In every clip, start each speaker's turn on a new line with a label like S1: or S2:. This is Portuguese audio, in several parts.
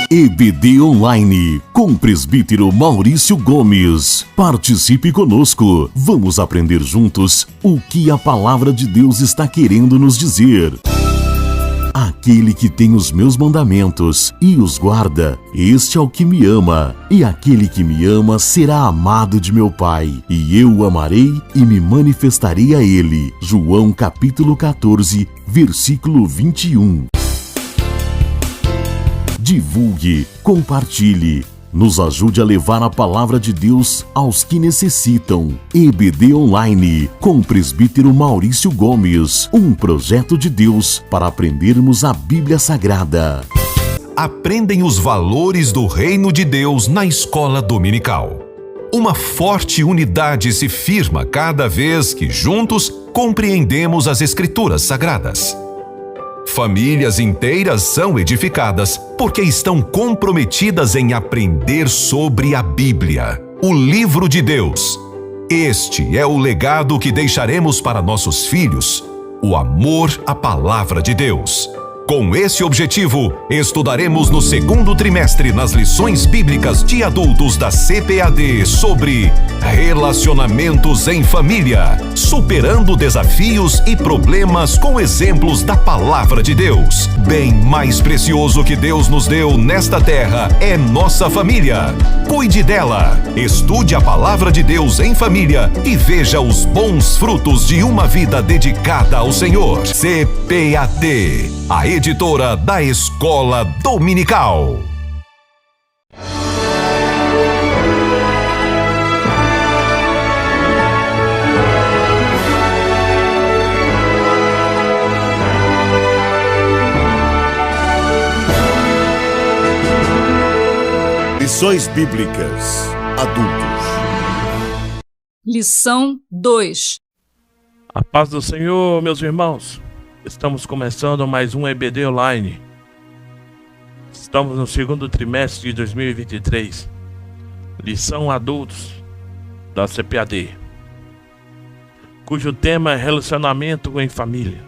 S1: EBD Online, com o presbítero Maurício Gomes. Participe conosco. Vamos aprender juntos o que a palavra de Deus está querendo nos dizer. Aquele que tem os meus mandamentos e os guarda, este é o que me ama. E aquele que me ama será amado de meu Pai. E eu o amarei e me manifestarei a ele. João capítulo 14, versículo 21. Divulgue, compartilhe, nos ajude a levar a palavra de Deus aos que necessitam. EBD Online, com o presbítero Maurício Gomes, um projeto de Deus para aprendermos a Bíblia Sagrada.
S2: Aprendem os valores do reino de Deus na escola dominical. Uma forte unidade se firma cada vez que juntos compreendemos as Escrituras Sagradas. Famílias inteiras são edificadas porque estão comprometidas em aprender sobre a Bíblia, o livro de Deus. Este é o legado que deixaremos para nossos filhos, o amor à palavra de Deus. Com esse objetivo, estudaremos no segundo trimestre nas lições bíblicas de adultos da CPAD sobre relacionamentos em família, superando desafios e problemas com exemplos da palavra de Deus. Bem mais precioso que Deus nos deu nesta terra é nossa família. Cuide dela, estude a palavra de Deus em família e veja os bons frutos de uma vida dedicada ao Senhor. CPAD, a editora da Escola Dominical.
S3: Lições Bíblicas Adultos.
S4: Lição 2.
S5: A paz do Senhor, meus irmãos. Estamos começando mais um EBD Online. Estamos no segundo trimestre de 2023. Lição Adultos da CPAD, cujo tema é relacionamento em família,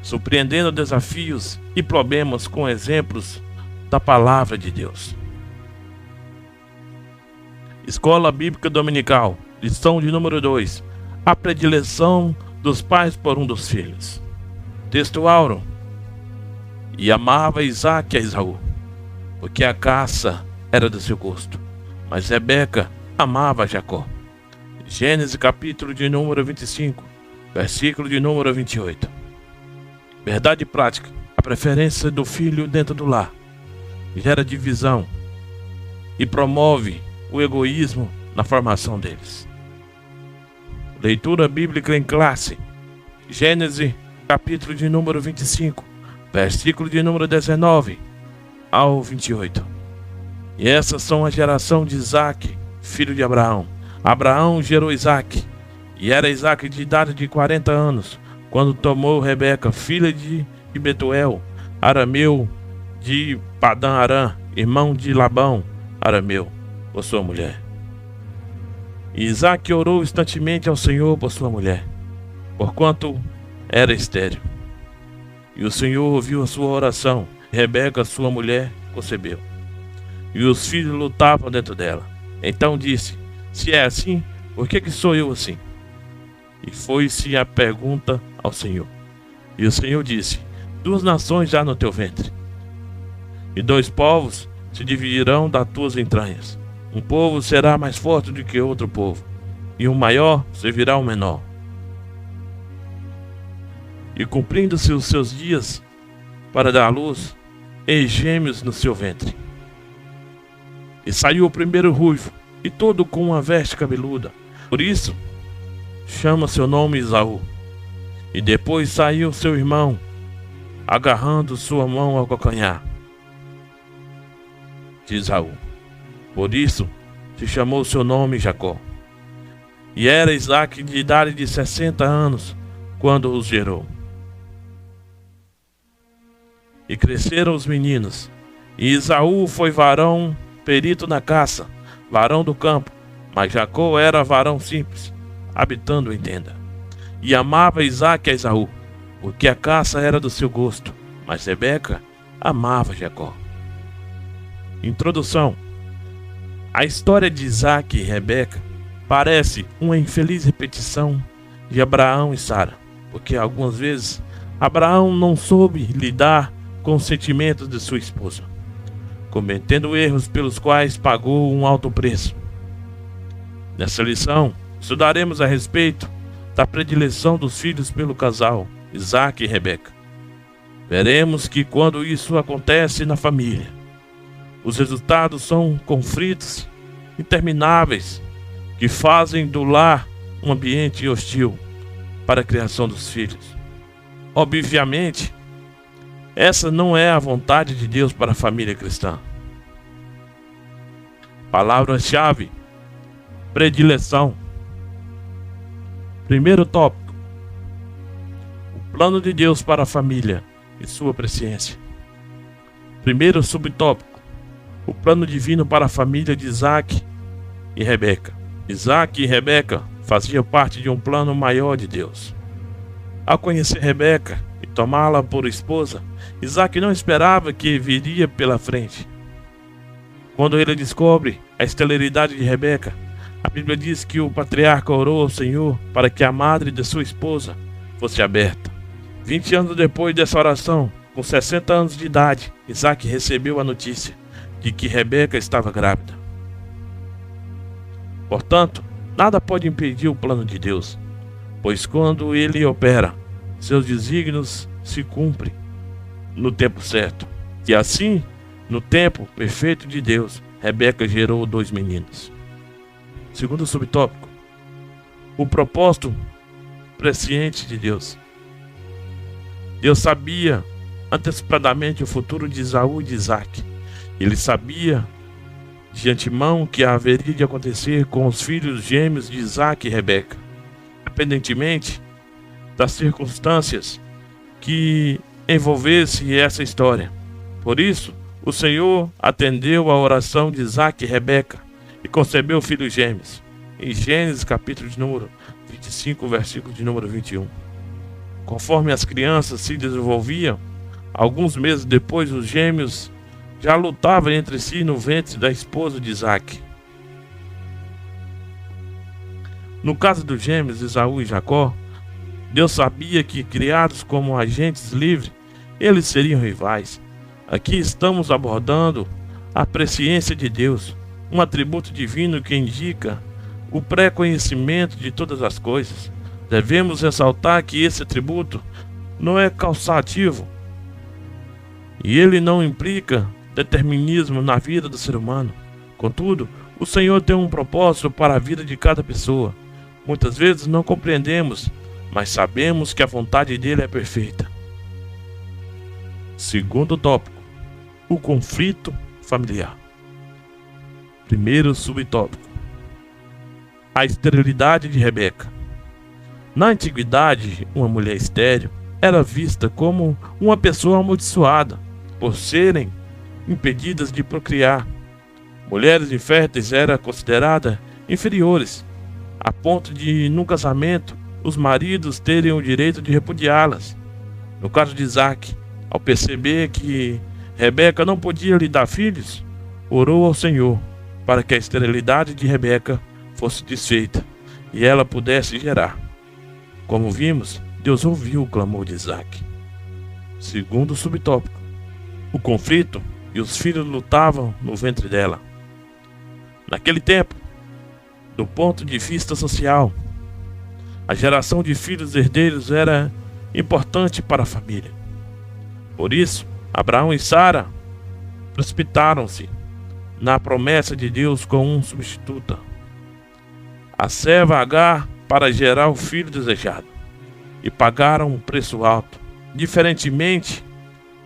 S5: surpreendendo desafios e problemas com exemplos da palavra de Deus. Escola Bíblica Dominical, lição de número 2. A predileção dos pais por um dos filhos. Texto áureo. E amava Isaque a Esaú, porque a caça era do seu gosto, mas Rebeca amava Jacó. Gênesis capítulo de número 25, versículo de número 28. Verdade prática. A preferência do filho dentro do lar gera divisão e promove o egoísmo na formação deles. Leitura bíblica em classe. Gênesis capítulo de número 25, versículo de número 19 ao 28. E essas são a geração de Isaque, filho de Abraão. Abraão gerou Isaque, e era Isaque de idade de 40 anos, quando tomou Rebeca, filha de Betuel, arameu de Padã Arã, irmão de Labão, arameu, por sua mulher. E Isaque orou instantemente ao Senhor por sua mulher, porquanto era estéril. E o Senhor ouviu a sua oração. Rebeca, sua mulher, concebeu. E os filhos lutavam dentro dela. Então disse: se é assim, por que sou eu assim? E foi-se a pergunta ao Senhor. E o Senhor disse: 2 nações há no teu ventre, e 2 povos se dividirão das tuas entranhas. Um povo será mais forte do que outro povo, e o maior servirá ao menor. E cumprindo-se os seus dias para dar à luz, eis gêmeos no seu ventre. E saiu o primeiro ruivo, e todo com uma veste cabeluda. Por isso chama seu nome Esaú. E depois saiu seu irmão, agarrando sua mão ao calcanhar de Esaú. Por isso se chamou seu nome Jacó. E era Isaque de idade de 60 anos quando os gerou. E cresceram os meninos, e Esaú foi varão perito na caça, varão do campo, mas Jacó era varão simples, habitando em tenda. E amava Isaque a Esaú, porque a caça era do seu gosto, mas Rebeca amava Jacó. Introdução. A história de Isaac e Rebeca parece uma infeliz repetição de Abraão e Sara, porque algumas vezes Abraão não soube lidar com os sentimentos de sua esposa, cometendo erros pelos quais pagou um alto preço. Nessa lição, estudaremos a respeito da predileção dos filhos pelo casal Isaac e Rebeca. Veremos que quando isso acontece na família, os resultados são conflitos intermináveis que fazem do lar um ambiente hostil para a criação dos filhos. Obviamente, essa não é a vontade de Deus para a família cristã. Palavra-chave: predileção. Primeiro tópico: o plano de Deus para a família e sua presciência. Primeiro subtópico: o plano divino para a família de Isaac e Rebeca. Isaac e Rebeca faziam parte de um plano maior de Deus. Ao conhecer Rebeca e tomá-la por esposa, Isaac não esperava que viria pela frente. Quando ele descobre a esterilidade de Rebeca, a Bíblia diz que o patriarca orou ao Senhor para que a madre de sua esposa fosse aberta. 20 anos depois dessa oração, com 60 anos de idade, Isaac recebeu a notícia de que Rebeca estava grávida. Portanto, nada pode impedir o plano de Deus, pois quando ele opera, seus desígnios se cumprem no tempo certo. E assim, no tempo perfeito de Deus, Rebeca gerou 2 meninos. Segundo subtópico: o propósito presciente de Deus. Deus sabia antecipadamente o futuro de Esaú e de Isaac. Ele sabia de antemão que haveria de acontecer com os filhos gêmeos de Isaac e Rebeca, independentemente das circunstâncias que envolvesse essa história. Por isso, o Senhor atendeu à oração de Isaac e Rebeca e concebeu filhos gêmeos. Em Gênesis capítulo de número 25, versículo de número 21. Conforme as crianças se desenvolviam, alguns meses depois os gêmeos já lutavam entre si no ventre da esposa de Isaac. No caso dos gêmeos Esaú e Jacó, Deus sabia que, criados como agentes livres, eles seriam rivais. Aqui estamos abordando a presciência de Deus, um atributo divino que indica o pré-conhecimento de todas as coisas. Devemos ressaltar que esse atributo não é causativo e ele não implica determinismo na vida do ser humano. Contudo, o Senhor tem um propósito para a vida de cada pessoa. Muitas vezes não compreendemos, mas sabemos que a vontade dele é perfeita. Segundo tópico: o conflito familiar. Primeiro subtópico: a esterilidade de Rebeca. Na antiguidade, uma mulher estéril era vista como uma pessoa amaldiçoada por serem impedidas de procriar. Mulheres inférteis eram consideradas inferiores, a ponto de, no casamento, os maridos terem o direito de repudiá-las. No caso de Isaac, ao perceber que Rebeca não podia lhe dar filhos, orou ao Senhor para que a esterilidade de Rebeca fosse desfeita e ela pudesse gerar. Como vimos, Deus ouviu o clamor de Isaac. Segundo subtópico: o conflito e os filhos lutavam no ventre dela. Naquele tempo, do ponto de vista social, a geração de filhos herdeiros era importante para a família. Por isso, Abraão e Sara precipitaram-se na promessa de Deus com um substituta, a serva Agar, para gerar o filho desejado, e pagaram um preço alto. Diferentemente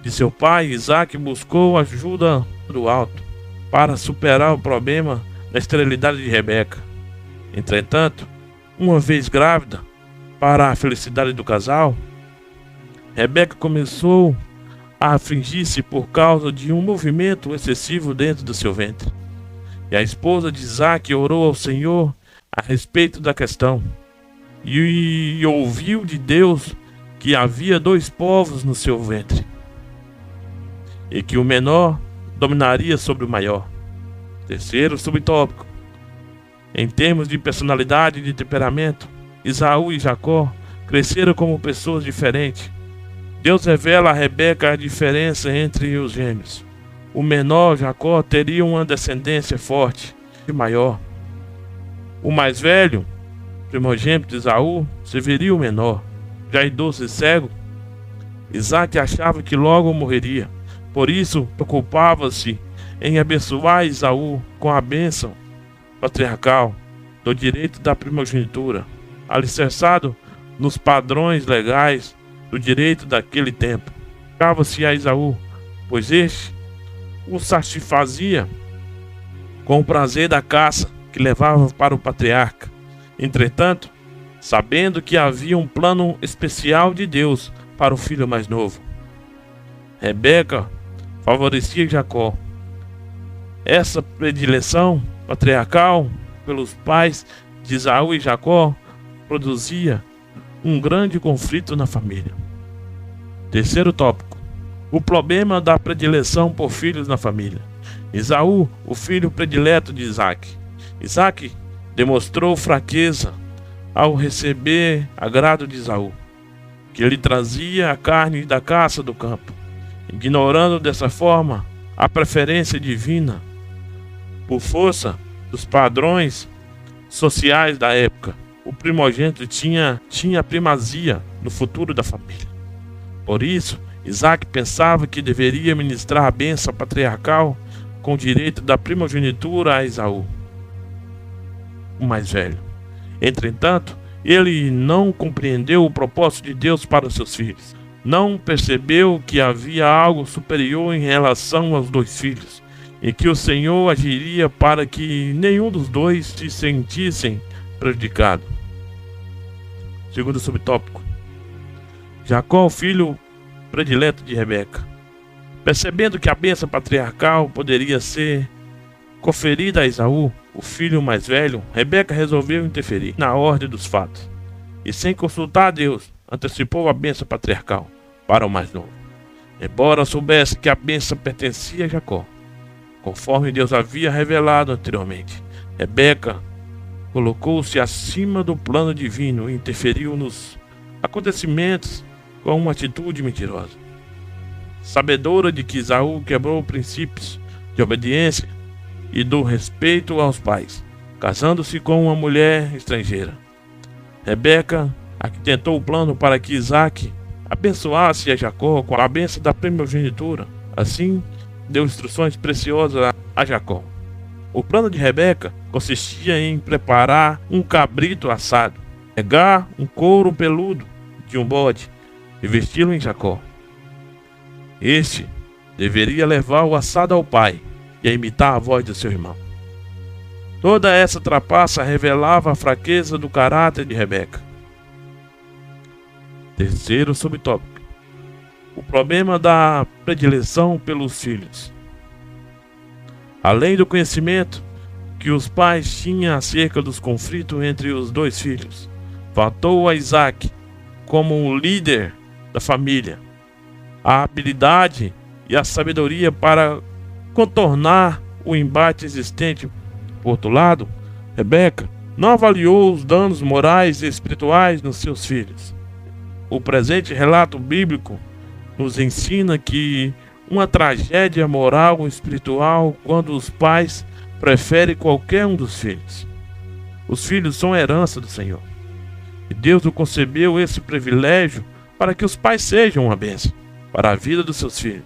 S5: de seu pai, Isaac buscou ajuda do alto para superar o problema da esterilidade de Rebeca. Entretanto, uma vez grávida, para a felicidade do casal, Rebeca começou a afligir-se por causa de um movimento excessivo dentro do seu ventre. E a esposa de Isaac orou ao Senhor a respeito da questão e ouviu de Deus que havia 2 povos no seu ventre e que o menor dominaria sobre o maior. Terceiro subtópico. Em termos de personalidade e de temperamento, Esaú e Jacó cresceram como pessoas diferentes. Deus revela a Rebeca a diferença entre os gêmeos. O menor, Jacó, teria uma descendência forte e maior. O mais velho, primogênito de Esaú, serviria o menor. Já idoso e cego, Isaac achava que logo morreria. Por isso, preocupava-se em abençoar Esaú com a bênção patriarcal do direito da primogenitura, alicerçado nos padrões legais do direito daquele tempo. Dava-se a Esaú, pois este o satisfazia com o prazer da caça que levava para o patriarca. Entretanto, sabendo que havia um plano especial de Deus para o filho mais novo, Rebeca favorecia Jacó. Essa predileção patriarcal pelos pais de Esaú e Jacó produzia um grande conflito na família. Terceiro tópico. O problema da predileção por filhos na família. Esaú, o filho predileto de Isaac. Isaac demonstrou fraqueza ao receber agrado de Esaú, que lhe trazia a carne da caça do campo, ignorando dessa forma a preferência divina por força dos padrões sociais da época. O primogênito tinha primazia no futuro da família. Por isso, Isaac pensava que deveria ministrar a bênção patriarcal com o direito da primogenitura a Esaú, o mais velho. Entretanto, ele não compreendeu o propósito de Deus para os seus filhos. Não percebeu que havia algo superior em relação aos dois filhos, e que o Senhor agiria para que nenhum dos dois se sentissem prejudicado. Segundo subtópico. Jacó, o filho predileto de Rebeca. Percebendo que a bênção patriarcal poderia ser conferida a Esaú, o filho mais velho, Rebeca resolveu interferir na ordem dos fatos e, sem consultar a Deus, antecipou a bênção patriarcal para o mais novo, embora soubesse que a bênção pertencia a Jacó, conforme Deus havia revelado anteriormente. Rebeca colocou-se acima do plano divino e interferiu nos acontecimentos com uma atitude mentirosa. Sabedora de que Esaú quebrou princípios de obediência e do respeito aos pais, casando-se com uma mulher estrangeira, Rebeca arquitetou o plano para que Isaac abençoasse a Jacó com a bênção da primogenitura. Assim, deu instruções preciosas a Jacó. O plano de Rebeca consistia em preparar um cabrito assado, pegar um couro peludo de um bode e vesti-lo em Jacó. Este deveria levar o assado ao pai e a imitar a voz do seu irmão. Toda essa trapaça revelava a fraqueza do caráter de Rebeca. Terceiro subtópico. O problema da predileção pelos filhos. Além do conhecimento que os pais tinham acerca dos conflitos entre os dois filhos, faltou a Isaac, como um líder da família, a habilidade e a sabedoria para contornar o embate existente. Por outro lado, Rebeca não avaliou os danos morais e espirituais nos seus filhos. O presente relato bíblico nos ensina que uma tragédia moral ou espiritual quando os pais preferem qualquer um dos filhos. Os filhos são herança do Senhor, e Deus o concebeu esse privilégio para que os pais sejam uma bênção para a vida dos seus filhos.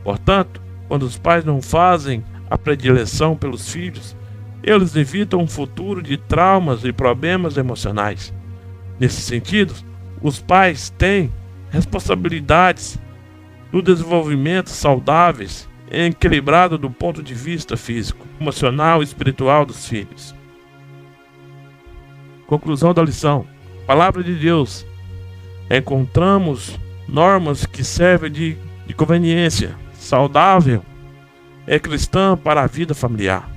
S5: Portanto, quando os pais não fazem a predileção pelos filhos, eles evitam um futuro de traumas e problemas emocionais. Nesse sentido, os pais têm responsabilidades no desenvolvimento saudáveis e equilibrado do ponto de vista físico, emocional e espiritual dos filhos. Conclusão da lição. Palavra de Deus. Encontramos normas que servem de conveniência saudável é cristã para a vida familiar.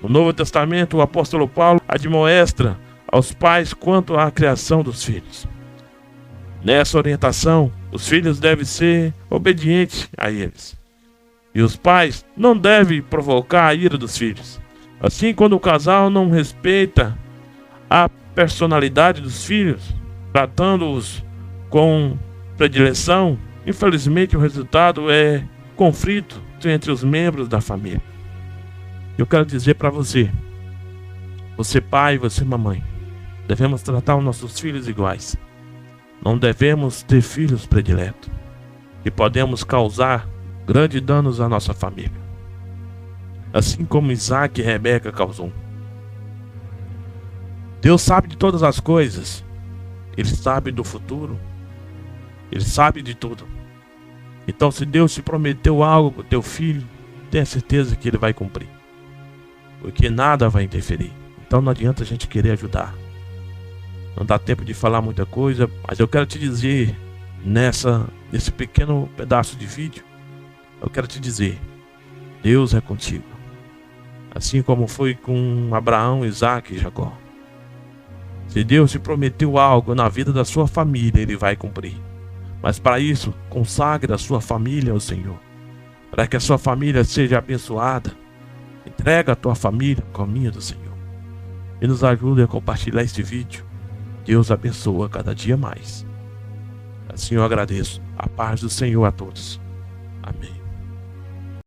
S5: No Novo Testamento, o apóstolo Paulo admoesta aos pais quanto à criação dos filhos. Nessa orientação, os filhos devem ser obedientes a eles, E os pais não devem provocar a ira dos filhos. Assim, quando o casal não respeita a personalidade dos filhos, tratando-os com predileção, infelizmente o resultado é conflito entre os membros da família. Eu quero dizer para você pai, você mamãe, devemos tratar os nossos filhos iguais. Não devemos ter filhos prediletos, que podemos causar grandes danos à nossa família, assim como Isaac e Rebeca causou. Deus sabe de todas as coisas. Ele sabe do futuro. Ele sabe de tudo. Então, se Deus te prometeu algo para o teu filho, tenha certeza que ele vai cumprir, porque nada vai interferir. Então não adianta a gente querer ajudar. Não dá tempo de falar muita coisa, mas eu quero te dizer, nesse pequeno pedaço de vídeo, eu quero te dizer, Deus é contigo. Assim como foi com Abraão, Isaac e Jacó. Se Deus te prometeu algo na vida da sua família, Ele vai cumprir. Mas para isso, consagre a sua família ao Senhor. Para que a sua família seja abençoada, entrega a tua família ao caminho do Senhor. E nos ajude a compartilhar este vídeo. Deus abençoa cada dia mais. Assim eu agradeço. A paz do Senhor a todos. Amém.